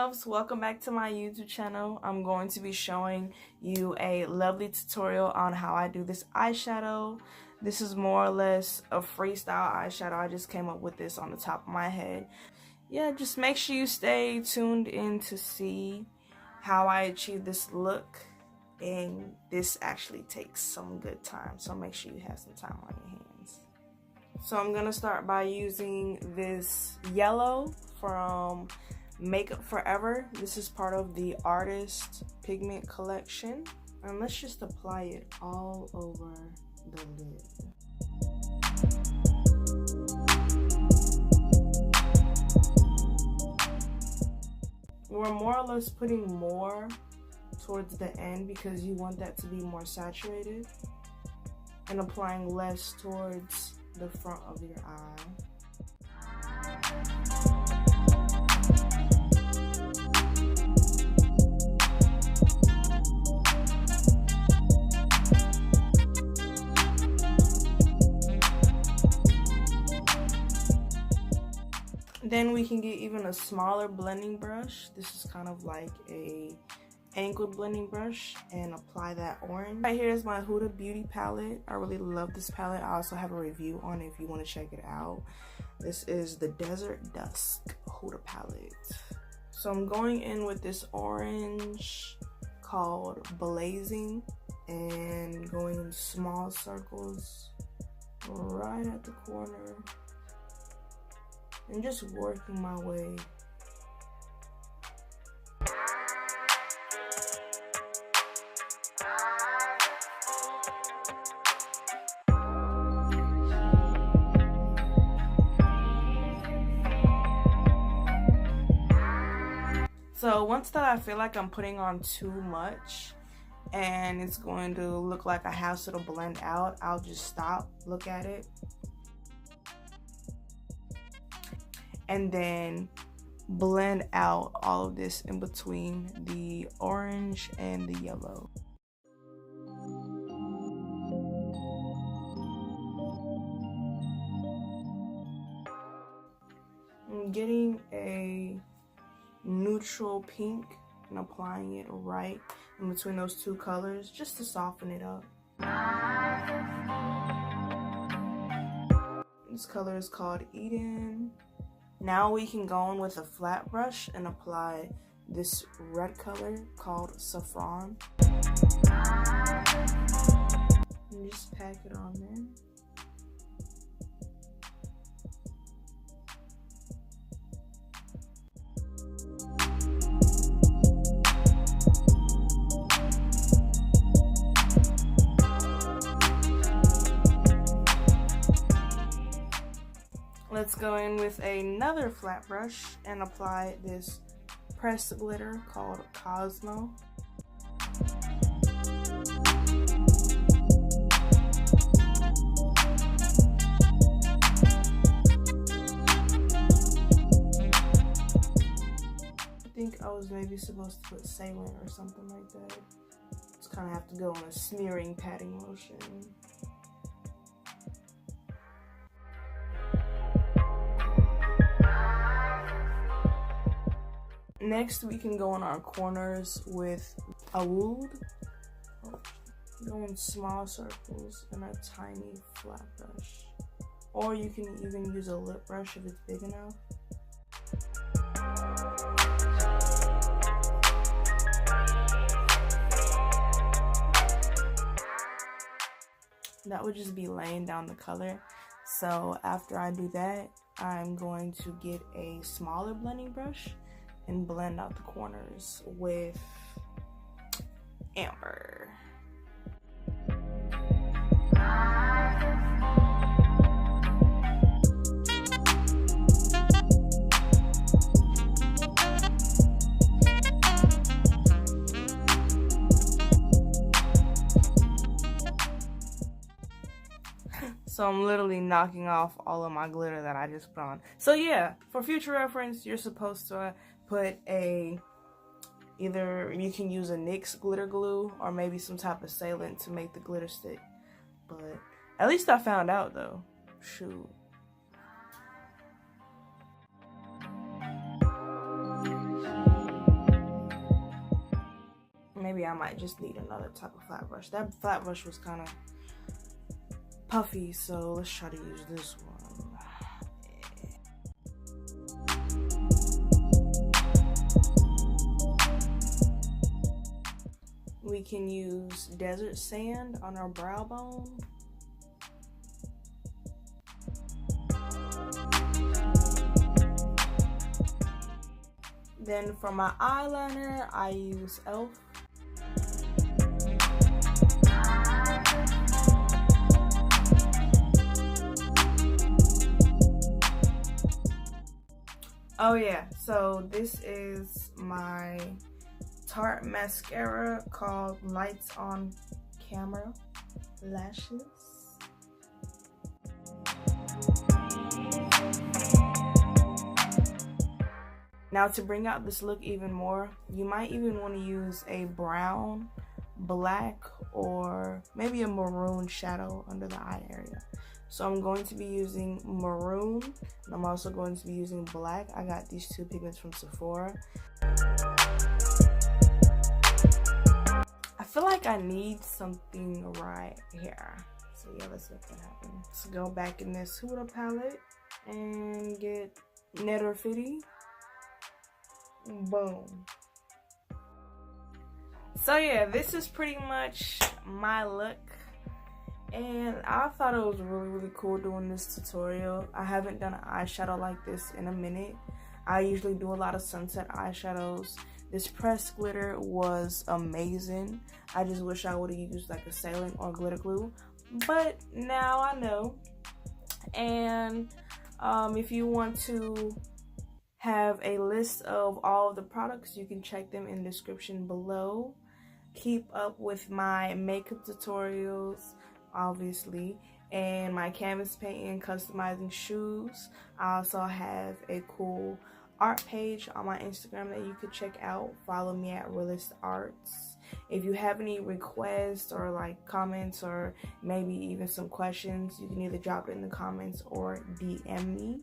loves, welcome back to my YouTube channel. I'm going to be showing you a lovely tutorial on how I do this eyeshadow. This is more or less a freestyle eyeshadow. I just came up with this on the top of my head. Yeah, just make sure you stay tuned in to see how I achieve this look, and this actually takes some good time, so make sure you have some time on your hands. So I'm gonna start by using this yellow from Makeup Forever. This is part of the Artist Pigment collection, and let's just apply it all over the lid. We're more or less putting more towards the end because you want that to be more saturated, and applying less towards the front of your eye. Then we can get even a smaller blending brush. This is kind of like a angled blending brush, and apply that orange. Right here is my Huda beauty palette. I really love this palette. I also have a review on it if you want to check it out. This is the Desert Dusk Huda palette. So I'm going in with this orange called Blazing, and going in small circles right at the corner, and just working my way. So once that I feel like I'm putting on too much and it's going to look like a house, it'll blend out, I'll just stop, look at it, and then blend out all of this in between the orange and the yellow. I'm getting a neutral pink and applying it right in between those two colors just to soften it up. This color is called Eden. Now we can go in with a flat brush and apply this red color called Saffron, and just pack it on there. Let's go in with another flat brush and apply this pressed glitter called Cosmo. I think I was maybe supposed to put Saline or something like that. Just kind of have to go on a smearing patting motion. Next, we can go on our corners with a wood. Go in small circles and a tiny flat brush. Or you can even use a lip brush if it's big enough. That would just be laying down the color. So after I do that, I'm going to get a smaller blending brush and blend out the corners with Amber. So I'm literally knocking off all of my glitter that I just put on. So yeah, for future reference, you're supposed to put either you can use a NYX glitter glue or maybe some type of sealant to make the glitter stick. But at least I found out though. Shoot. yeah, I might just need another type of flat brush. That flat brush was kind of puffy, so let's try to use this one. We can use desert sand on our brow bone. Then for my eyeliner, I use e.l.f. Oh yeah, so this is my Tarte mascara called Lights on Camera Lashes. Now to bring out this look even more, you might even want to use a brown, black, or maybe a maroon shadow under the eye area. So I'm going to be using maroon, and I'm also going to be using black. I got these two pigments from Sephora. I feel like I need something right here. So yeah, let's make that happen. Let's go back in this Huda palette and get Netter Fitty. Boom. So yeah, this is pretty much my look. And I thought it was really cool doing this tutorial. I haven't done an eyeshadow like this in a minute. I usually do a lot of sunset eyeshadows. This pressed glitter was amazing. I just wish I would have used like a saline or glitter glue. But now I know. And if you want to have a list of all of the products, you can check them in the description below. Keep up with my makeup tutorials, obviously, and my canvas painting, customizing shoes. I also have a cool art page on my Instagram that you could check out. Follow me at Realist Arts. If you have any requests or like comments or maybe even some questions, you can either drop it in the comments or DM me.